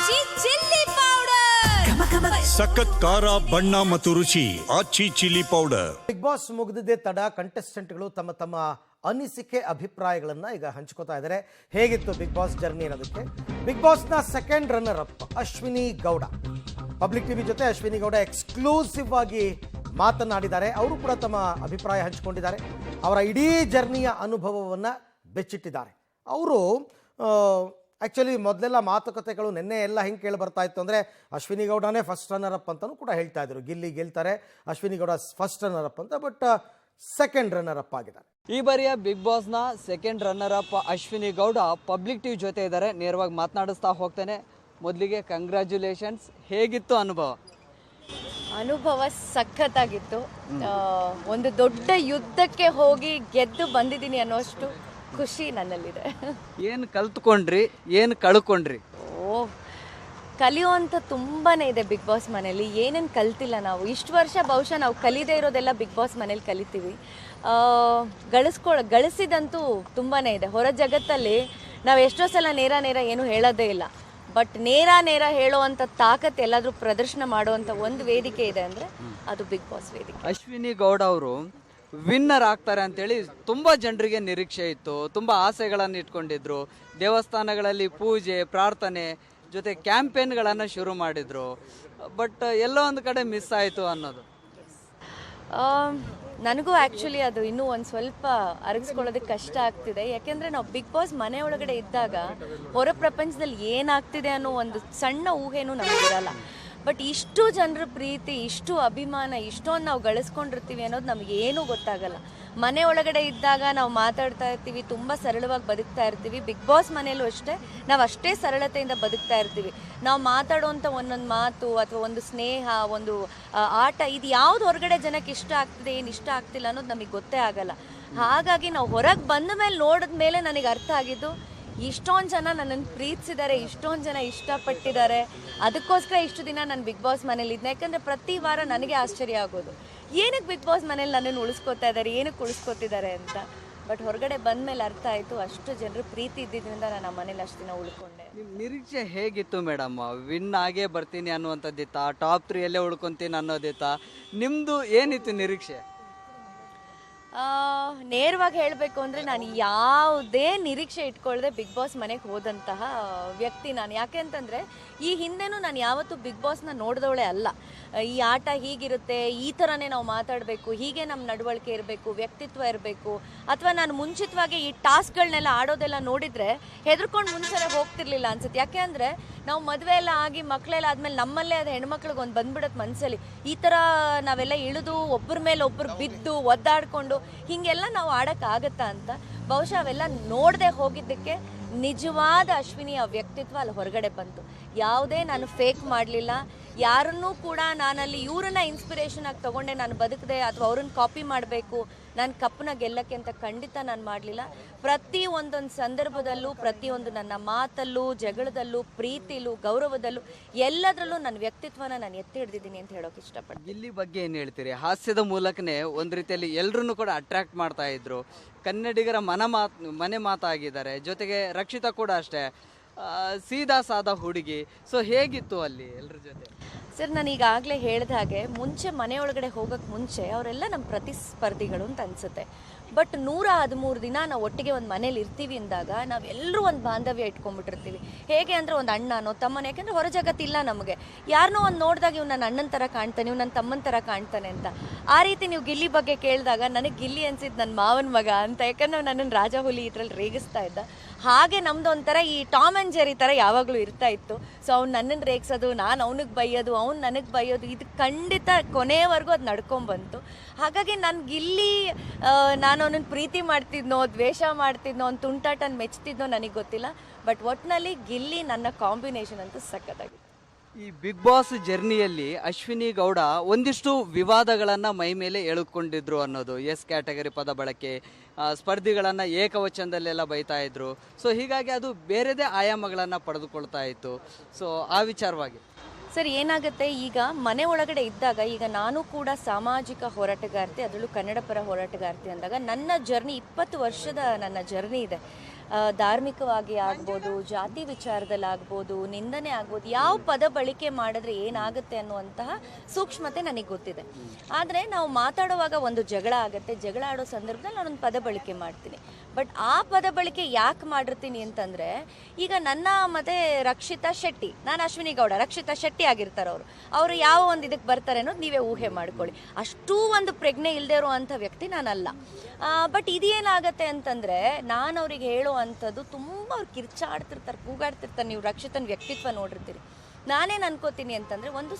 ಆಚಿ chilli powder ಸಖತ್ ಖಾರ ಬಣ್ಣ ಮತ್ತು ರುಚಿ ಆಚಿ ಚಿಲ್ಲಿ ಪೌಡರ್. ಬಿಗ್ ಬಾಸ್ ಮುಗಿದಿದ್ದೇ ತಡ ಕಂಟೆಸ್ಟೆಂಟ್ಗಳು ತಮ್ಮ ತಮ್ಮ ಅನಿಸಿಕೆ ಅಭಿಪ್ರಾಯಗಳನ್ನು ಈಗ ಹಂಚ್ಕೋತಾ ಇದ್ದಾರೆ. ಹೇಗಿತ್ತು ಬಿಗ್ ಬಾಸ್ ಜರ್ನಿ ಅನ್ನೋದಕ್ಕೆ ಬಿಗ್ ಬಾಸ್ನ second runner up Ashwini Gowda public TV ಜೊತೆ ಅಶ್ವಿನಿ ಗೌಡ ಎಕ್ಸ್ಕ್ಲೂಸಿವ್ ಆಗಿ ಮಾತನಾಡಿದ್ದಾರೆ. ಅವರು ಕೂಡ ತಮ್ಮ ಅಭಿಪ್ರಾಯ ಹಂಚಿಕೊಂಡಿದ್ದಾರೆ. ಅವರ ಇಡೀ ಜರ್ನಿಯ ಅನುಭವವನ್ನು ಬೆಚ್ಚಿಟ್ಟಿದ್ದಾರೆ. ಅವರು ಆ್ಯಕ್ಚುಲಿ ಮೊದಲೆಲ್ಲ ಮಾತುಕತೆಗಳು ನಿನ್ನೆ ಎಲ್ಲ ಹೆಂಗೆ ಕೇಳಿ ಬರ್ತಾ ಇತ್ತು ಅಂದರೆ ಅಶ್ವಿನಿ ಗೌಡನೇ ಫಸ್ಟ್ ರನ್ನರ್ ಅಪ್ ಅಂತಲೂ ಕೂಡ ಹೇಳ್ತಾ ಇದ್ರು. ಗಿಲ್ಲಿ ಗೆಲ್ತಾರೆ, Ashwini Gowda first runner up ಅಂತ. ಬಟ್ ಸೆಕೆಂಡ್ ರನ್ನರ್ ಅಪ್ ಆಗಿದ್ದಾರೆ. ಈ ಬಾರಿಯ ಬಿಗ್ ಬಾಸ್ನ second runner up Ashwini Gowda public TV ಜೊತೆ ಇದ್ದಾರೆ. ನೇರವಾಗಿ ಮಾತನಾಡಿಸ್ತಾ ಹೋಗ್ತೇನೆ. ಮೊದಲಿಗೆ ಕಂಗ್ರ್ಯಾಚುಲೇಷನ್ಸ್. ಹೇಗಿತ್ತು ಅನುಭವ? ಅನುಭವ ಸಖತ್ತಾಗಿತ್ತು. ಒಂದು ದೊಡ್ಡ ಯುದ್ಧಕ್ಕೆ ಹೋಗಿ ಗೆದ್ದು ಬಂದಿದ್ದೀನಿ ಅನ್ನೋಷ್ಟು ಖುಷಿ ನನ್ನಲ್ಲಿದೆ. ಏನು ಕಲ್ತ್ಕೊಂಡ್ರಿ, ಏನು ಕಳ್ಕೊಂಡ್ರಿ? ಕಲಿಯುವಂಥ ತುಂಬಾ ಇದೆ ಬಿಗ್ ಬಾಸ್ ಮನೇಲಿ. ಏನೇನು ಕಲ್ತಿಲ್ಲ ನಾವು ಇಷ್ಟು ವರ್ಷ. ಬಹುಶಃ ನಾವು ಕಲಿದೇ ಇರೋದೆಲ್ಲ ಬಿಗ್ ಬಾಸ್ ಮನೇಲಿ ಕಲಿತೀವಿ. ಗಳಿಸಿದಂತೂ ತುಂಬಾ ಇದೆ. ಹೊರ ಜಗತ್ತಲ್ಲಿ ನಾವು ಎಷ್ಟೋ ಸಲ ನೇರ ಏನು ಹೇಳೋದೇ ಇಲ್ಲ. ಬಟ್ ನೇರ ಹೇಳುವಂಥ ತಾಕತ್ತು ಎಲ್ಲಾದರೂ ಪ್ರದರ್ಶನ ಮಾಡುವಂಥ ಒಂದು ವೇದಿಕೆ ಇದೆ ಅಂದರೆ ಅದು ಬಿಗ್ ಬಾಸ್ ವೇದಿಕೆ. ಅಶ್ವಿನಿ ಗೌಡ ಅವರು ವಿನ್ನರ್ ಆಗ್ತಾರೆ ಅಂತೇಳಿ ತುಂಬ ಜನರಿಗೆ ನಿರೀಕ್ಷೆ ಇತ್ತು. ತುಂಬ ಆಸೆಗಳನ್ನು ಇಟ್ಕೊಂಡಿದ್ರು. ದೇವಸ್ಥಾನಗಳಲ್ಲಿ ಪೂಜೆ ಪ್ರಾರ್ಥನೆ ಜೊತೆ ಕ್ಯಾಂಪೇನ್ಗಳನ್ನು ಶುರು ಮಾಡಿದ್ರು. ಬಟ್ ಎಲ್ಲೋ ಒಂದು ಕಡೆ ಮಿಸ್ ಆಯಿತು ಅನ್ನೋದು. ನನಗೂ ಆ್ಯಕ್ಚುಲಿ ಅದು ಇನ್ನೂ ಒಂದು ಸ್ವಲ್ಪ ಅರಗಿಸ್ಕೊಳ್ಳೋದಕ್ಕೆ ಕಷ್ಟ ಆಗ್ತಿದೆ. ಯಾಕೆಂದರೆ ನಾವು ಬಿಗ್ ಬಾಸ್ ಮನೆ ಒಳಗಡೆ ಇದ್ದಾಗ ಹೊರ ಪ್ರಪಂಚದಲ್ಲಿ ಏನಾಗ್ತಿದೆ ಅನ್ನೋ ಒಂದು ಸಣ್ಣ ಊಹೆನೂ ನಮಗಿರಲ್ಲ. ಬಟ್ ಇಷ್ಟು ಜನರ ಪ್ರೀತಿ, ಇಷ್ಟು ಅಭಿಮಾನ, ಇಷ್ಟೊಂದು ನಾವು ಗಳಿಸ್ಕೊಂಡಿರ್ತೀವಿ ಅನ್ನೋದು ನಮಗೇನೂ ಗೊತ್ತಾಗಲ್ಲ. ಮನೆ ಒಳಗಡೆ ಇದ್ದಾಗ ನಾವು ಮಾತಾಡ್ತಾ ಇರ್ತೀವಿ, ತುಂಬ ಸರಳವಾಗಿ ಬದುಕ್ತಾ ಇರ್ತೀವಿ. ಬಿಗ್ ಬಾಸ್ ಮನೆಯಲ್ಲೂ ಅಷ್ಟೇ ನಾವು ಅಷ್ಟೇ ಸರಳತೆಯಿಂದ ಬದುಕ್ತಾ ಇರ್ತೀವಿ. ನಾವು ಮಾತಾಡುವಂಥ ಒಂದೊಂದು ಮಾತು ಅಥವಾ ಒಂದು ಸ್ನೇಹ, ಒಂದು ಆಟ, ಇದು ಯಾವ್ದು ಹೊರಗಡೆ ಜನಕ್ಕೆ ಇಷ್ಟ ಆಗ್ತಿದೆ, ಏನು ಇಷ್ಟ ಆಗ್ತಿಲ್ಲ ಅನ್ನೋದು ನಮಗೆ ಗೊತ್ತೇ ಆಗಲ್ಲ. ಹಾಗಾಗಿ ನಾವು ಹೊರಗೆ ಬಂದ ಮೇಲೆ ನೋಡಿದ ಮೇಲೆ ನನಗೆ ಅರ್ಥ ಆಗಿದ್ದು, ಇಷ್ಟೊಂದು ಜನ ನನ್ನನ್ನು ಪ್ರೀತಿಸಿದ್ದಾರೆ, ಇಷ್ಟೊಂದು ಜನ ಇಷ್ಟಪಟ್ಟಿದ್ದಾರೆ. ಅದಕ್ಕೋಸ್ಕರ ಇಷ್ಟು ದಿನ ನಾನು ಬಿಗ್ ಬಾಸ್ ಮನೇಲಿ ಇದ್ದೆ. ಯಾಕಂದರೆ ಪ್ರತಿ ವಾರ ನನಗೆ ಆಶ್ಚರ್ಯ ಆಗೋದು, ಏನಕ್ಕೆ ಬಿಗ್ ಬಾಸ್ ಮನೇಲಿ ನನ್ನನ್ನು ಉಳಿಸ್ಕೋತಾ ಇದ್ದಾರೆ, ಏನಕ್ಕೆ ಉಳಿಸ್ಕೋತಿದ್ದಾರೆ ಅಂತ. ಬಟ್ ಹೊರಗಡೆ ಬಂದ ಮೇಲೆ ಅರ್ಥ ಆಯಿತು, ಅಷ್ಟು ಜನರು ಪ್ರೀತಿ ಇದ್ದಿದ್ದರಿಂದ ನಾನು ಆ ಮನೇಲಿ ಅಷ್ಟು ದಿನ ಉಳ್ಕೊಂಡೆ. ನಿಮ್ಮ ನಿರೀಕ್ಷೆ ಹೇಗಿತ್ತು ಮೇಡಮ್? ವಿನ್ ಆಗೇ ಬರ್ತೀನಿ ಅನ್ನುವಂಥದ್ದಿತ್ತಾ? ಟಾಪ್ 3ಯಲ್ಲೇ ಉಳ್ಕೊತೀನಿ ಅನ್ನೋದಿತ್ತಾ? ನಿಮ್ಮದು ಏನಿತ್ತು ನಿರೀಕ್ಷೆ? ನೇರವಾಗಿ ಹೇಳಬೇಕು ಅಂದರೆ ನಾನು ಯಾವುದೇ ನಿರೀಕ್ಷೆ ಇಟ್ಕೊಳ್ಳದೆ ಬಿಗ್ ಬಾಸ್ ಮನೆಗೆ ಹೋದಂತಹ ವ್ಯಕ್ತಿ ನಾನು. ಯಾಕೆ ಅಂತಂದರೆ ಈ ಹಿಂದೆನೂ ನಾನು ಯಾವತ್ತೂ ಬಿಗ್ ಬಾಸ್ನ ನೋಡಿದವಳೆ ಅಲ್ಲ. ಈ ಆಟ ಹೀಗಿರುತ್ತೆ, ಈ ಥರನೇ ನಾವು ಮಾತಾಡಬೇಕು, ಹೀಗೆ ನಮ್ಮ ನಡವಳಿಕೆ ಇರಬೇಕು, ವ್ಯಕ್ತಿತ್ವ ಇರಬೇಕು, ಅಥವಾ ನಾನು ಮುಂಚಿತವಾಗಿ ಈ ಟಾಸ್ಕ್ಗಳನ್ನೆಲ್ಲ ಆಡೋದೆಲ್ಲ ನೋಡಿದರೆ ಹೆದರ್ಕೊಂಡು ಮುಂಚೆನೇ ಹೋಗ್ತಿರ್ಲಿಲ್ಲ ಅನ್ಸುತ್ತೆ. ಯಾಕೆ ಅಂದರೆ ನಾವು ಮದುವೆ ಎಲ್ಲ ಆಗಿ ಮಕ್ಕಳೆಲ್ಲ ಆದಮೇಲೆ ನಮ್ಮಲ್ಲೇ ಅದು ಹೆಣ್ಮಕ್ಳಿಗೆ ಒಂದು ಬಂದ್ಬಿಡತ್ತೆ ಮನಸ್ಸಲ್ಲಿ. ಈ ಥರ ನಾವೆಲ್ಲ ಇಳಿದು ಒಬ್ಬರ ಮೇಲೆ ಒಬ್ಬರು ಬಿದ್ದು ಒದ್ದಾಡಿಕೊಂಡು ಹೀಗೆಲ್ಲ ನಾವು ಆಡೋಕ್ಕಾಗತ್ತಾ ಅಂತ. ಬಹುಶಃ ಅವೆಲ್ಲ ನೋಡದೆ ಹೋಗಿದ್ದಕ್ಕೆ ನಿಜವಾದ ಅಶ್ವಿನಿಯ ವ್ಯಕ್ತಿತ್ವ ಅಲ್ಲಿ ಹೊರಗಡೆ ಬಂತು. ಯಾವುದೇ ನಾನು ಫೇಕ್ ಮಾಡಲಿಲ್ಲ. ಯಾರನ್ನೂ ಕೂಡ ನಾನಲ್ಲಿ ಇವರನ್ನ ಇನ್ಸ್ಪಿರೇಷನ್ ಆಗಿ ತೊಗೊಂಡೆ ನಾನು ಬದುಕದೆ ಅಥವಾ ಅವ್ರನ್ನ ಕಾಪಿ ಮಾಡಬೇಕು, ನಾನು ಕಪ್ಪನ್ನ ಗೆಲ್ಲಕ್ಕೆ ಅಂತ ಖಂಡಿತ ನಾನು ಮಾಡಲಿಲ್ಲ. ಪ್ರತಿ ಒಂದೊಂದು ಸಂದರ್ಭದಲ್ಲೂ, ಪ್ರತಿಯೊಂದು ನನ್ನ ಮಾತಲ್ಲೂ, ಜಗಳದಲ್ಲೂ, ಪ್ರೀತಿಲೂ, ಗೌರವದಲ್ಲೂ, ಎಲ್ಲದರಲ್ಲೂ ನನ್ನ ವ್ಯಕ್ತಿತ್ವನ ನಾನು ಎತ್ತಿ ಹಿಡ್ದಿದ್ದೀನಿ ಅಂತ ಹೇಳೋಕೆ ಇಷ್ಟಪಡ್ತೀನಿ. ಗಿಲ್ಲಿ ಬಗ್ಗೆ ಏನು ಹೇಳ್ತೀರಿ? ಹಾಸ್ಯದ ಮೂಲಕನೇ ಒಂದು ರೀತಿಯಲ್ಲಿ ಎಲ್ಲರನ್ನೂ ಕೂಡ ಅಟ್ರಾಕ್ಟ್ ಮಾಡ್ತಾ ಇದ್ರು. ಕನ್ನಡಿಗರ ಮನೆ ಮಾತಾಗಿದ್ದಾರೆ. ಜೊತೆಗೆ ರಕ್ಷಿತಾ ಕೂಡ ಅಷ್ಟೇ, ಸೀದಾ ಸಾದಾ ಹುಡುಗಿ. ಸೊ ಹೇಗಿತ್ತು ಅಲ್ಲಿ ಎಲ್ಲರ ಜೊತೆ? ಸರ್, ನಾನು ಈಗಾಗಲೇ ಹೇಳಿದ ಹಾಗೆ ಮುಂಚೆ ಮನೆಯೊಳಗಡೆ ಹೋಗೋಕ್ಕೆ ಮುಂಚೆ ಅವರೆಲ್ಲ ನಮ್ಮ ಪ್ರತಿಸ್ಪರ್ಧಿಗಳು ಅಂತ ಅನಿಸುತ್ತೆ. ಬಟ್ 113 ದಿನ ನಾವು ಒಟ್ಟಿಗೆ ಒಂದು ಮನೇಲಿ ಇರ್ತೀವಿ ಅಂದಾಗ ನಾವೆಲ್ಲರೂ ಒಂದು ಬಾಂಧವ್ಯ ಇಟ್ಕೊಂಡ್ಬಿಟ್ಟಿರ್ತೀವಿ. ಹೇಗೆ ಅಂದರೆ ಒಂದು ಅಣ್ಣನೋ ತಮ್ಮನೋ. ಯಾಕೆಂದರೆ ಹೊರ ಜಗತ್ತಿಲ್ಲ ನಮಗೆ. ಯಾರನ್ನೋ ಒಂದು ನೋಡಿದಾಗ ಇವ್ನು ನನ್ನ ಅಣ್ಣನ ಥರ ಕಾಣ್ತಾನೆ, ಇವ್ನು ನನ್ನ ತಮ್ಮನ ಥರ ಕಾಣ್ತಾನೆ ಅಂತ. ಆ ರೀತಿ ನೀವು ಗಿಲ್ಲಿ ಬಗ್ಗೆ ಕೇಳಿದಾಗ ನನಗೆ ಗಿಲ್ಲಿ ಅನ್ಸಿದ್ದು ನನ್ನ ಮಾವನ ಮಗ ಅಂತ. ಯಾಕಂದರೆ ನನ್ನನ್ನು ರಾಜ ಹುಲಿ ಇದ್ರಲ್ಲಿ ರೇಗಿಸ್ತಾ ಇದ್ದ. ಹಾಗೆ ನಮ್ದು ಒಂಥರ ಈ ಟಾಮ್ ಆ್ಯಂಡ್ ಜೆರಿ ಥರ ಯಾವಾಗಲೂ ಇರ್ತಾ ಇತ್ತು. ಸೊ ಅವ್ನು ನನ್ನನ್ನು ರೇಗಿಸೋದು, ನಾನು ಅವನಿಗೆ ಬೈಯೋದು, ಅವ್ನು ನನಗೆ ಬೈಯೋದು, ಇದು ಖಂಡಿತ ಕೊನೆಯವರೆಗೂ ಅದು ನಡ್ಕೊಂಬಂತು. ಹಾಗಾಗಿ ನಾನು ಗಿಲ್ಲಿ, ನಾನು ಅವನನ್ನು ಪ್ರೀತಿ ಮಾಡ್ತಿದ್ನೋ, ದ್ವೇಷ ಮಾಡ್ತಿದ್ನೋ, ಅವ್ನು ತುಂಟಾಟನ ಮೆಚ್ತಿದ್ನೋ ನನಗೆ ಗೊತ್ತಿಲ್ಲ. ಬಟ್ ಒಟ್ಟಿನಲ್ಲಿ ಗಿಲ್ಲಿ ನನ್ನ ಕಾಂಬಿನೇಷನ್ ಅಂತೂ ಸಖತ್ತಾಗಿತ್ತು. ಈ ಬಿಗ್ ಬಾಸ್ ಜರ್ನಿಯಲ್ಲಿ ಅಶ್ವಿನಿ ಗೌಡ ಒಂದಿಷ್ಟು ವಿವಾದಗಳನ್ನು ಮೈ ಮೇಲೆ ಎಳೆದುಕೊಂಡಿದ್ರು ಅನ್ನೋದು. ಎಸ್ ಕ್ಯಾಟಗರಿ ಪದ ಬಳಕೆ, ಸ್ಪರ್ಧಿಗಳನ್ನು ಏಕವಚನದಲ್ಲೆಲ್ಲ ಬೈತಾ ಇದ್ರು. ಸೊ ಹೀಗಾಗಿ ಅದು ಬೇರೆದೇ ಆಯಾಮಗಳನ್ನು ಪಡೆದುಕೊಳ್ತಾ ಇತ್ತು. ಸೊ ಆ ವಿಚಾರವಾಗಿ ಸರ್, ಏನಾಗುತ್ತೆ ಈಗ ಮನೆ ಒಳಗಡೆ ಇದ್ದಾಗ, ಈಗ ನಾನು ಕೂಡ ಸಾಮಾಜಿಕ ಹೋರಾಟಗಾರ್ತಿ, ಅದರಲ್ಲೂ ಕನ್ನಡ ಪರ ಹೋರಾಟಗಾರ್ತಿ ಅಂದಾಗ ನನ್ನ ಜರ್ನಿ 20 ವರ್ಷದ ನನ್ನ ಜರ್ನಿ ಇದೆ. ಧಾರ್ಮಿಕವಾಗಿ ಆಗ್ಬೋದು, ಜಾತಿ ವಿಚಾರದಲ್ಲಿ ಆಗ್ಬೋದು, ನಿಂದನೆ ಆಗ್ಬೋದು, ಯಾವ ಪದ ಬಳಕೆ ಮಾಡಿದ್ರೆ ಏನಾಗುತ್ತೆ ಅನ್ನುವಂತಹ ಸೂಕ್ಷ್ಮತೆ ನನಗೆ ಗೊತ್ತಿದೆ. ಆದರೆ ನಾವು ಮಾತಾಡುವಾಗ ಒಂದು ಜಗಳ ಆಗುತ್ತೆ, ಜಗಳ ಆಡೋ ಸಂದರ್ಭದಲ್ಲಿ ನಾನೊಂದು ಪದ ಬಳಕೆ ಮಾಡ್ತೀನಿ. ಬಟ್ ಆ ಪದ ಬಳಕೆ ಯಾಕೆ ಮಾಡಿರ್ತೀನಿ ಅಂತಂದರೆ, ಈಗ ನನ್ನ ಮತ್ತೆ ರಕ್ಷಿತಾ ಶೆಟ್ಟಿ, ನಾನು ಅಶ್ವಿನಿ ಗೌಡ, ರಕ್ಷಿತಾ ಶೆಟ್ಟಿ ಆಗಿರ್ತಾರೆ ಅವರು ಯಾವ ಒಂದು ಇದಕ್ಕೆ ಬರ್ತಾರೆ ಅನ್ನೋದು ನೀವೇ ಊಹೆ ಮಾಡ್ಕೊಳ್ಳಿ. ಅಷ್ಟೂ ಒಂದು ಪ್ರಜ್ಞೆ ಇಲ್ಲದೆ ಇರುವಂಥ ವ್ಯಕ್ತಿ ನಾನಲ್ಲ. ಬಟ್ ಇದೇನಾಗತ್ತೆ ಅಂತಂದರೆ, ನಾನು ಅವ್ರಿಗೆ ಹೇಳೋ ಅಂಥದ್ದು ತುಂಬ ಅವ್ರು ಕಿರ್ಚಾಡ್ತಿರ್ತಾರೆ, ಕೂಗಾಡ್ತಿರ್ತಾರೆ. ನೀವು ರಕ್ಷಿತನ ವ್ಯಕ್ತಿತ್ವ ನೋಡಿರ್ತೀರಿ. ನಾನೇನು ಅನ್ಕೋತೀನಿ ಅಂತಂದರೆ, ಒಂದು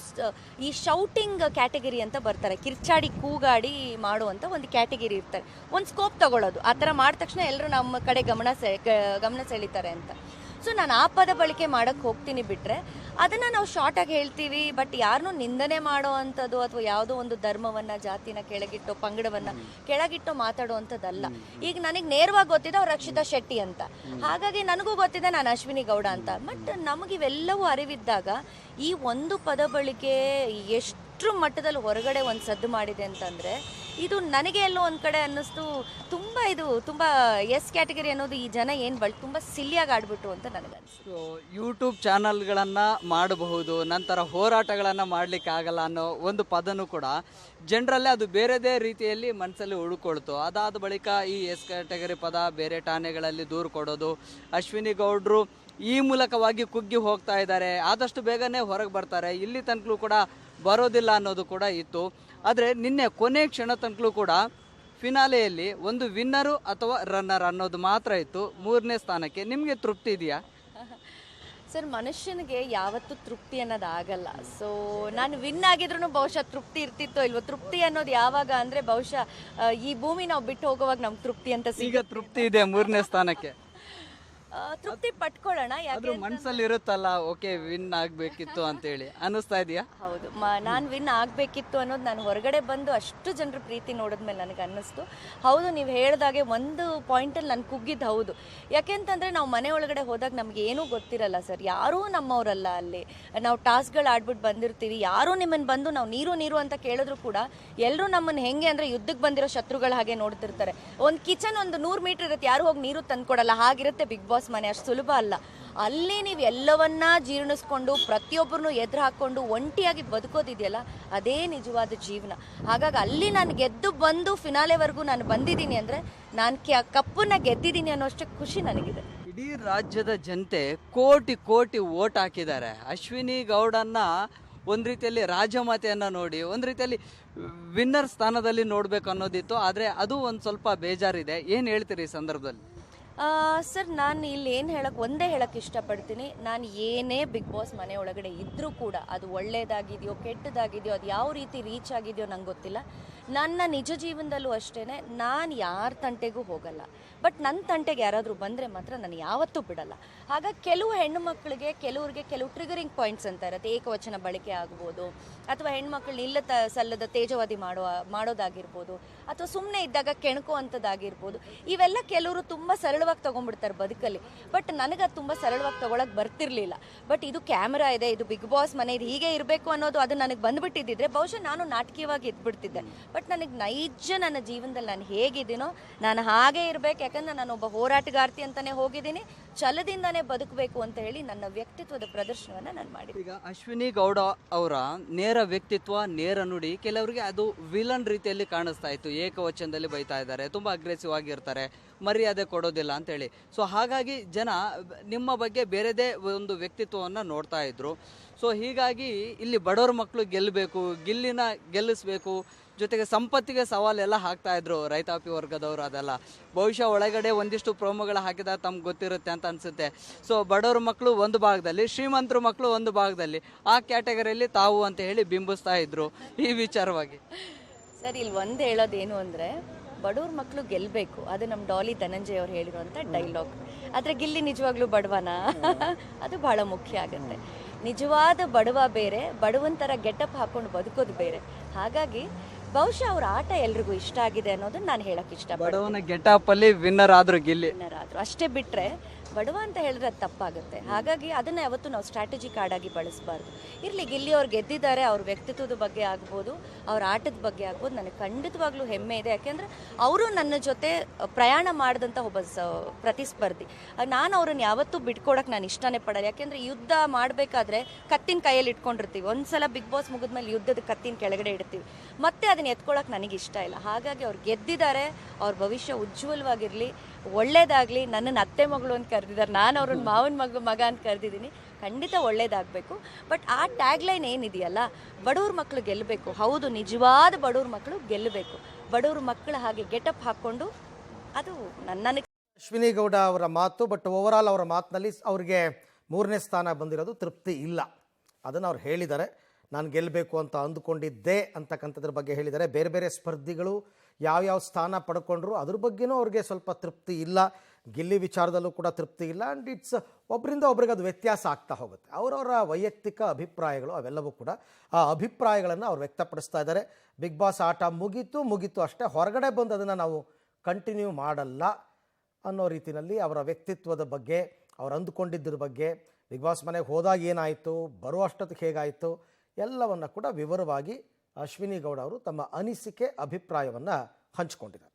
ಈ ಶೌಟಿಂಗ್ ಕ್ಯಾಟಗರಿ ಅಂತ ಬರ್ತಾರೆ, ಕಿರ್ಚಾಡಿ ಕೂಗಾಡಿ ಮಾಡುವಂಥ ಒಂದು ಕ್ಯಾಟಗರಿ ಇರ್ತಾರೆ. ಒಂದು ಸ್ಕೋಪ್ ತಗೊಳ್ಳೋದು, ಆ ಥರ ಮಾಡಿದ ತಕ್ಷಣ ಎಲ್ಲರೂ ನಮ್ಮ ಕಡೆ ಗಮನ ಸೆಳೀತಾರೆ ಅಂತ. ಸೊ ನಾನು ಆ ಪದ ಬಳಕೆ ಮಾಡೋಕ್ಕೆ ಹೋಗ್ತೀನಿ. ಬಿಟ್ಟರೆ ಅದನ್ನು ನಾವು ಶಾರ್ಟಾಗಿ ಹೇಳ್ತೀವಿ. ಬಟ್ ಯಾರನ್ನೂ ನಿಂದನೆ ಮಾಡೋ ಅಂಥದ್ದು ಅಥವಾ ಯಾವುದೋ ಒಂದು ಧರ್ಮವನ್ನು, ಜಾತಿನ ಕೆಳಗಿಟ್ಟೋ, ಪಂಗಡವನ್ನು ಕೆಳಗಿಟ್ಟೋ ಮಾತಾಡುವಂಥದ್ದಲ್ಲ. ಈಗ ನನಗೆ ನೇರವಾಗಿ ಗೊತ್ತಿದೆ ಅವ್ರು ರಕ್ಷಿತಾ ಶೆಟ್ಟಿ ಅಂತ, ಹಾಗಾಗಿ ನನಗೂ ಗೊತ್ತಿದೆ ನಾನು ಅಶ್ವಿನಿ ಗೌಡ ಅಂತ. ಬಟ್ ನಮಗಿವೆಲ್ಲವೂ ಅರಿವಿದ್ದಾಗ ಈ ಒಂದು ಪದ ಬಳಕೆ ಎಷ್ಟರ ಮಟ್ಟದಲ್ಲಿ ಹೊರಗಡೆ ಒಂದು ಸದ್ದು ಮಾಡಿದೆ ಅಂತಂದರೆ, ಇದು ನನಗೆ ಎಲ್ಲೋ ಒಂದು ಕಡೆ ಅನ್ನಿಸ್ತು, ತುಂಬ ಎಸ್ ಕ್ಯಾಟಗರಿ ಅನ್ನೋದು ಈ ಜನ ಏನು ತುಂಬ ಸಿಲ್ಲಿಯಾಗಿ ಆಡ್ಬಿಟ್ರು ಅಂತ ನನಗನ್ನಿಸ್ತು. ಯೂಟ್ಯೂಬ್ ಚಾನಲ್ಗಳನ್ನು ಮಾಡಬಹುದು, ನಂತರ ಹೋರಾಟಗಳನ್ನು ಮಾಡಲಿಕ್ಕೆ ಆಗಲ್ಲ ಅನ್ನೋ ಒಂದು ಪದನೂ ಕೂಡ ಜನರಲ್ಲೇ ಅದು ಬೇರೆದೇ ರೀತಿಯಲ್ಲಿ ಮನಸ್ಸಲ್ಲಿ ಉಳ್ಕೊಳ್ತು. ಅದಾದ ಬಳಿಕ ಈ ಎಸ್ ಕ್ಯಾಟಗರಿ ಪದ ಬೇರೆ ಠಾಣೆಗಳಲ್ಲಿ ದೂರು ಕೊಡೋದು, ಅಶ್ವಿನಿ ಗೌಡ್ರು ಈ ಮೂಲಕವಾಗಿ ಕುಗ್ಗಿ ಹೋಗ್ತಾ ಇದ್ದಾರೆ, ಆದಷ್ಟು ಬೇಗನೆ ಹೊರಗೆ ಬರ್ತಾರೆ, ಇಲ್ಲಿ ತನಕಲೂ ಕೂಡ ಬರೋದಿಲ್ಲ ಅನ್ನೋದು ಕೂಡ ಇತ್ತು. ಆದರೆ ನಿನ್ನೆ ಕೊನೆ ಕ್ಷಣ ತನಕಲೂ ಕೂಡ ಫಿನಾಲೆಯಲ್ಲಿ ಒಂದು ವಿನ್ನರು ಅಥವಾ ರನ್ನರ್ ಅನ್ನೋದು ಮಾತ್ರ ಇತ್ತು. 3ನೇ ಸ್ಥಾನಕ್ಕೆ ನಿಮಗೆ ತೃಪ್ತಿ ಇದೆಯಾ? ಸರ್, ಮನುಷ್ಯನಿಗೆ ಯಾವತ್ತೂ ತೃಪ್ತಿ ಅನ್ನೋದು ಆಗಲ್ಲ. ಸೊ ನಾನು ವಿನ್ ಆಗಿದ್ರು ಬಹುಶಃ ತೃಪ್ತಿ ಇರ್ತಿತ್ತೋ ಇಲ್ವೋ. ತೃಪ್ತಿ ಅನ್ನೋದು ಯಾವಾಗ ಅಂದರೆ, ಬಹುಶಃ ಈ ಭೂಮಿ ನಾವು ಬಿಟ್ಟು ಹೋಗುವಾಗ ನಮ್ಗೆ ತೃಪ್ತಿ ಅಂತ ಈಗ ತೃಪ್ತಿ ಇದೆ 3ನೇ ಸ್ಥಾನಕ್ಕೆ. ತೃಪ್ತಿ ಪಟ್ಕೊಳ್ಳೋಣ. ಯಾಕೆ ಮನಸ್ಸಲ್ಲಿ ಇರುತ್ತಲ್ಲ, ಓಕೆ ವಿನ್ ಆಗಬೇಕಿತ್ತು ಅಂತೇಳಿ ಅನ್ನಿಸ್ತಾ ಇದೆಯಾ? ಹೌದು, ನಾನು ವಿನ್ ಆಗಬೇಕಿತ್ತು ಅನ್ನೋದು ನಾನು ಹೊರಗಡೆ ಬಂದು ಅಷ್ಟು ಜನರ ಪ್ರೀತಿ ನೋಡಿದ್ಮೇಲೆ ನನಗೆ ಅನ್ನಿಸ್ತು. ಹೌದು, ನೀವು ಹೇಳ್ದಾಗೆ ಒಂದು ಪಾಯಿಂಟಲ್ಲಿ ನಾನು ಕುಗ್ಗಿದ್ದು ಹೌದು. ಯಾಕೆಂತಂದರೆ ನಾವು ಮನೆ ಒಳಗಡೆ ಹೋದಾಗ ನಮ್ಗೆ ಏನೂ ಗೊತ್ತಿರಲ್ಲ ಸರ್, ಯಾರೂ ನಮ್ಮವರಲ್ಲ. ಅಲ್ಲಿ ನಾವು ಟಾಸ್ಕ್ಗಳು ಆಡ್ಬಿಟ್ಟು ಬಂದಿರ್ತೀವಿ, ಯಾರೂ ನಿಮ್ಮನ್ನು ಬಂದು ನಾವು ನೀರು ಅಂತ ಕೇಳಿದ್ರು ಕೂಡ ಎಲ್ಲರೂ ನಮ್ಮನ್ನು ಹೆಂಗೆ ಅಂದರೆ ಯುದ್ಧಕ್ಕೆ ಬಂದಿರೋ ಶತ್ರುಗಳ ಹಾಗೆ ನೋಡ್ತಿರ್ತಾರೆ. ಒಂದು ಕಿಚನ್ ಒಂದು 100 ಮೀಟ್ರ್ ಇರುತ್ತೆ, ಯಾರು ಹೋಗಿ ನೀರು ತಂದ್ಕೊಡಲ್ಲ, ಹಾಗಿರುತ್ತೆ ಬಿಗ್ ಬಾಸ್ ಮನೆ. ಅಷ್ಟು ಸುಲಭ ಅಲ್ಲ. ಅಲ್ಲಿ ನೀವು ಎಲ್ಲವನ್ನ ಜೀರ್ಣಿಸ್ಕೊಂಡು ಪ್ರತಿಯೊಬ್ಬರನ್ನು ಎದುರು ಹಾಕ್ಕೊಂಡು ಒಂಟಿಯಾಗಿ ಬದುಕೋದಿದೆಯಲ್ಲ, ಅದೇ ನಿಜವಾದ ಜೀವನ. ಹಾಗಾಗಿ ಅಲ್ಲಿ ನಾನು ಗೆದ್ದು ಬಂದು ಫಿನಾಲೆವರೆಗೂ ನಾನು ಬಂದಿದ್ದೀನಿ ಅಂದರೆ ನಾನು ಕಪ್ಪನ್ನ ಗೆದ್ದಿದ್ದೀನಿ ಅನ್ನೋಷ್ಟು ಖುಷಿ ನನಗಿದೆ. ಇಡೀ ರಾಜ್ಯದ ಜನತೆ ಕೋಟಿ ಓಟ್ ಹಾಕಿದ್ದಾರೆ. ಅಶ್ವಿನಿ ಗೌಡನ್ನ ಒಂದು ರೀತಿಯಲ್ಲಿ ರಾಜಮಾತೆಯನ್ನು ನೋಡಿ ಒಂದು ರೀತಿಯಲ್ಲಿ ವಿನ್ನರ್ ಸ್ಥಾನದಲ್ಲಿ ನೋಡಬೇಕು ಅನ್ನೋದಿತ್ತು. ಆದರೆ ಅದು ಒಂದು ಸ್ವಲ್ಪ ಬೇಜಾರಿದೆ. ಏನು ಹೇಳ್ತೀರಿ ಈ ಸಂದರ್ಭದಲ್ಲಿ? ಸರ್, ನಾನು ಇಲ್ಲಿ ಒಂದೇ ಹೇಳಕ್ಕೆ ಇಷ್ಟಪಡ್ತೀನಿ. ನಾನು ಏನೇ ಬಿಗ್ ಬಾಸ್ ಮನೆ ಒಳಗಡೆ ಇದ್ದರೂ ಕೂಡ ಅದು ಒಳ್ಳೇದಾಗಿದೆಯೋ ಕೆಟ್ಟದಾಗಿದೆಯೋ, ಅದು ಯಾವ ರೀತಿ ರೀಚ್ ಆಗಿದೆಯೋ ನಂಗೆ ಗೊತ್ತಿಲ್ಲ. ನನ್ನ ನಿಜ ಜೀವನದಲ್ಲೂ ಅಷ್ಟೇ, ನಾನು ಯಾರ ತಂಟೆಗೂ ಹೋಗಲ್ಲ. ಬಟ್ ನನ್ನ ತಂಟೆಗೆ ಯಾರಾದರೂ ಬಂದರೆ ಮಾತ್ರ ನಾನು ಯಾವತ್ತೂ ಬಿಡಲ್ಲ. ಹಾಗಾಗಿ ಕೆಲವು ಹೆಣ್ಣು ಮಕ್ಕಳಿಗೆ ಕೆಲವು ಟ್ರಿಗರಿಂಗ್ ಪಾಯಿಂಟ್ಸ್ ಅಂತ ಇರುತ್ತೆ. ಏಕವಚನ ಬಳಕೆ ಆಗ್ಬೋದು, ಅಥವಾ ಹೆಣ್ಮಕ್ಳನ್ನ ಸಲ್ಲದ ತೇಜವಾದಿ ಮಾಡೋದಾಗಿರ್ಬೋದು, ಅಥವಾ ಸುಮ್ಮನೆ ಇದ್ದಾಗ ಕೆಣಕುವಂಥದ್ದಾಗಿರ್ಬೋದು. ಇವೆಲ್ಲ ಕೆಲವರು ತುಂಬ ಸರಳವಾಗಿ ತೊಗೊಂಡ್ಬಿಡ್ತಾರೆ ಬದುಕಲ್ಲಿ. ಬಟ್ ನನಗೆ ಅದು ತುಂಬ ಸರಳವಾಗಿ ತೊಗೊಳಕ್ಕೆ ಬರ್ತಿರ್ಲಿಲ್ಲ. ಬಟ್ ಇದು ಕ್ಯಾಮ್ರಾ ಇದೆ, ಇದು ಬಿಗ್ ಬಾಸ್ ಮನೆ, ಇದು ಹೀಗೆ ಇರಬೇಕು ಅನ್ನೋದು ಅದು ನನಗೆ ಬಂದುಬಿಟ್ಟಿದ್ದಿದ್ರೆ ಬಹುಶಃ ನಾನು ನಾಟಕೀಯವಾಗಿ ಇದ್ಬಿಡ್ತಿದ್ದೆ. ಬಟ್ ನನಗೆ ನೈಜ ನನ್ನ ಜೀವನದಲ್ಲಿ ನಾನು ಹೇಗಿದ್ದೀನೋ ನಾನು ಹಾಗೇ ಇರಬೇಕು. ಯಾಕಂದರೆ ನಾನು ಒಬ್ಬ ಹೋರಾಟಗಾರ್ತಿ ಅಂತಲೇ ಹೋಗಿದ್ದೀನಿ, ಛಲದಿಂದನೇ ಬದುಕಬೇಕು ಅಂತ ಹೇಳಿ ನನ್ನ ವ್ಯಕ್ತಿತ್ವದ ಪ್ರದರ್ಶನವನ್ನು ನಾನು ಮಾಡಿದ್ದೀನಿ. ಈಗ ಅಶ್ವಿನಿ ಗೌಡ ಅವರ ನೇರ ವ್ಯಕ್ತಿತ್ವ, ನೇರ ನುಡಿ ಕೆಲವರಿಗೆ ಅದು ವಿಲನ್ ರೀತಿಯಲ್ಲಿ ಕಾಣಿಸ್ತಾ ಇತ್ತು. ಏಕವಚನದಲ್ಲಿ ಬೈತಾ ಇದ್ದಾರೆ, ತುಂಬ ಅಗ್ರೆಸಿವ್ ಆಗಿರ್ತಾರೆ, ಮರ್ಯಾದೆ ಕೊಡೋದಿಲ್ಲ ಅಂತೇಳಿ. ಸೊ ಹಾಗಾಗಿ ಜನ ನಿಮ್ಮ ಬಗ್ಗೆ ಬೇರೆದೇ ಒಂದು ವ್ಯಕ್ತಿತ್ವವನ್ನು ನೋಡ್ತಾ ಇದ್ರು. ಸೊ ಹೀಗಾಗಿ ಇಲ್ಲಿ ಬಡವ್ರ ಮಕ್ಕಳು ಗೆಲ್ಲಬೇಕು, ಗೆಲ್ಲಿಸಬೇಕು, ಜೊತೆಗೆ ಸಂಪತ್ತಿಗೆ ಸವಾಲೆಲ್ಲ ಹಾಕ್ತಾ ಇದ್ರು ರೈತಾಪಿ ವರ್ಗದವರು. ಅದೆಲ್ಲ ಬಹುಶಃ ಒಳಗಡೆ ಒಂದಿಷ್ಟು ಪ್ರೋಮೋಗಳು ಹಾಕಿದಾಗ ತಮ್ಗೆ ಗೊತ್ತಿರುತ್ತೆ ಅಂತ ಅನಿಸುತ್ತೆ. ಸೊ ಬಡವ್ರ ಮಕ್ಕಳು ಒಂದು ಭಾಗದಲ್ಲಿ, ಶ್ರೀಮಂತರ ಮಕ್ಕಳು ಒಂದು ಭಾಗದಲ್ಲಿ, ಆ ಕ್ಯಾಟಗರಿಯಲ್ಲಿ ತಾವು ಅಂತ ಹೇಳಿ ಬಿಂಬಿಸ್ತಾ ಇದ್ರು. ಈ ವಿಚಾರವಾಗಿ ಸರ್, ಇಲ್ಲಿ ಒಂದು ಹೇಳೋದೇನು ಅಂದರೆ, ಬಡವ್ರ ಮಕ್ಕಳು ಗೆಲ್ಲಬೇಕು, ಅದು ನಮ್ಮ ಡಾಲಿ ಧನಂಜಯ ಅವ್ರು ಹೇಳಿರುವಂಥ ಡೈಲಾಗ್. ಆದರೆ ಗಿಲ್ಲಿ ನಿಜವಾಗ್ಲೂ ಬಡವನಾ? ಅದು ಭಾಳ ಮುಖ್ಯ ಆಗುತ್ತೆ. ನಿಜವಾದ ಬಡವ ಬೇರೆ, ಬಡವಂತರ ಗೆಟಪ್ ಹಾಕೊಂಡು ಬದುಕೋದು ಬೇರೆ. ಹಾಗಾಗಿ ಬಹುಶಃ ಅವ್ರ ಆಟ ಎಲ್ರಿಗೂ ಇಷ್ಟ ಆಗಿದೆ ಅನ್ನೋದನ್ನ ನಾನು ಹೇಳಕ್ ಇಷ್ಟಪಡ್ತೀನಿ. ಬಡವನ ಗೆಟಪ್ ಅಲ್ಲಿ ವಿನ್ನರ್ ಆದ್ರು ಗಿಲ್ಲಿ ಅಷ್ಟೇ ಬಿಟ್ರೆ ಬಡವ ಅಂತ ಹೇಳಿದ್ರೆ ಅದು ತಪ್ಪಾಗುತ್ತೆ. ಹಾಗಾಗಿ ಅದನ್ನು ಯಾವತ್ತೂ ನಾವು ಸ್ಟ್ರಾಟಜಿ ಕಾರ್ಡ್ ಆಗಿ ಬಳಸಬಾರ್ದು. ಇರಲಿ, ಗಿಲ್ಲಿಯವ್ರು ಗೆದ್ದಿದ್ದಾರೆ, ಅವ್ರ ವ್ಯಕ್ತಿತ್ವದ ಬಗ್ಗೆ ಆಗ್ಬೋದು, ಅವ್ರ ಆಟದ ಬಗ್ಗೆ ಆಗ್ಬೋದು, ನನಗೆ ಖಂಡಿತವಾಗ್ಲೂ ಹೆಮ್ಮೆ ಇದೆ. ಯಾಕೆಂದರೆ ಅವರು ನನ್ನ ಜೊತೆ ಪ್ರಯಾಣ ಮಾಡಿದಂಥ ಒಬ್ಬ ಪ್ರತಿಸ್ಪರ್ಧಿ. ನಾನು ಅವ್ರನ್ನ ಯಾವತ್ತೂ ಬಿಟ್ಕೊಡಕ್ಕೆ ನಾನು ಇಷ್ಟನೇ ಪಡಲ್ಲ. ಯಾಕೆಂದರೆ ಯುದ್ಧ ಮಾಡಬೇಕಾದ್ರೆ ಕತ್ತಿನ ಕೈಯಲ್ಲಿ ಇಟ್ಕೊಂಡಿರ್ತೀವಿ, ಒಂದ್ಸಲ ಬಿಗ್ ಬಾಸ್ ಮುಗಿದ್ಮೇಲೆ ಯುದ್ಧದ ಕತ್ತಿನ ಕೆಳಗಡೆ ಇಡ್ತೀವಿ, ಮತ್ತೆ ಅದನ್ನ ಎತ್ಕೊಳಕ್ಕೆ ನನಗೆ ಇಷ್ಟ ಇಲ್ಲ. ಹಾಗಾಗಿ ಅವ್ರು ಗೆದ್ದಿದ್ದಾರೆ, ಅವ್ರ ಭವಿಷ್ಯ ಉಜ್ವಲವಾಗಿರಲಿ, ಒಳ್ಳೇದಾಗಲಿ. ನನ್ನನ್ನು ಅತ್ತೆ ಮಗಳು ಅಂತ ಕರೆದಿದ್ದಾರೆ, ನಾನು ಅವ್ರನ್ನ ಮಾವನ ಮಗ ಅಂತ ಕರೆದಿದ್ದೀನಿ. ಖಂಡಿತ ಒಳ್ಳೇದಾಗಬೇಕು. ಬಟ್ ಆ ಟ್ಯಾಗ್ಲೈನ್ ಏನಿದೆಯಲ್ಲ, ಬಡವ್ರ ಮಕ್ಕಳು ಗೆಲ್ಲಬೇಕು. ಹೌದು, ನಿಜವಾದ ಬಡವ್ರ ಮಕ್ಕಳು ಗೆಲ್ಲಬೇಕು. ಬಡವ್ರ ಮಕ್ಕಳು ಹಾಗೆ ಗೆಟಪ್ ಹಾಕ್ಕೊಂಡು ಅದು ನನಗೆ ಅಶ್ವಿನಿ ಗೌಡ ಅವರ ಮಾತು. ಬಟ್ ಓವರಾಲ್ ಅವರ ಮಾತಿನಲ್ಲಿ ಅವ್ರಿಗೆ 3ನೇ ಸ್ಥಾನ ಬಂದಿರೋದು ತೃಪ್ತಿ ಇಲ್ಲ. ಅದನ್ನು ಅವ್ರು ಹೇಳಿದ್ದಾರೆ. ನಾನು ಗೆಲ್ಲಬೇಕು ಅಂತ ಅಂದುಕೊಂಡಿದ್ದೆ ಅಂತಕ್ಕಂಥದ್ರ ಬಗ್ಗೆ ಹೇಳಿದ್ದಾರೆ. ಬೇರೆ ಬೇರೆ ಸ್ಪರ್ಧಿಗಳು ಯಾವ್ಯಾವ ಸ್ಥಾನ ಪಡ್ಕೊಂಡ್ರು ಅದ್ರ ಬಗ್ಗೆನೂ ಅವ್ರಿಗೆ ಸ್ವಲ್ಪ ತೃಪ್ತಿ ಇಲ್ಲ. ಗಿಲ್ಲಿ ವಿಚಾರದಲ್ಲೂ ಕೂಡ ತೃಪ್ತಿ ಇಲ್ಲ. ಆ್ಯಂಡ್ ಇಟ್ಸ್ ಒಬ್ಬರಿಂದ ಒಬ್ರಿಗೆ ಅದು ವ್ಯತ್ಯಾಸ ಆಗ್ತಾ ಹೋಗುತ್ತೆ. ಅವರವರ ವೈಯಕ್ತಿಕ ಅಭಿಪ್ರಾಯಗಳು ಅವೆಲ್ಲವೂ ಕೂಡ ಆ ಅಭಿಪ್ರಾಯಗಳನ್ನು ಅವ್ರು ವ್ಯಕ್ತಪಡಿಸ್ತಾ ಇದ್ದಾರೆ. ಬಿಗ್ ಬಾಸ್ ಆಟ ಮುಗೀತು ಅಷ್ಟೇ, ಹೊರಗಡೆ ಬಂದು ಅದನ್ನು ನಾವು ಕಂಟಿನ್ಯೂ ಮಾಡಲ್ಲ ಅನ್ನೋ ರೀತಿಯಲ್ಲಿ ಅವರ ವ್ಯಕ್ತಿತ್ವದ ಬಗ್ಗೆ, ಅವ್ರು ಅಂದುಕೊಂಡಿದ್ದರ ಬಗ್ಗೆ, ಬಿಗ್ ಬಾಸ್ ಮನೆಗೆ ಹೋದಾಗ ಏನಾಯಿತು, ಬರುವಷ್ಟೊತ್ತಿಗೆ ಹೇಗಾಯಿತು ಎಲ್ಲವನ್ನು ಕೂಡ ವಿವರವಾಗಿ ಅಶ್ವಿನಿ ಗೌಡ ಅವರು ತಮ್ಮ ಅನಿಸಿಕೆ ಅಭಿಪ್ರಾಯವನ್ನು ಹಂಚಿಕೊಂಡಿದ್ದಾರೆ.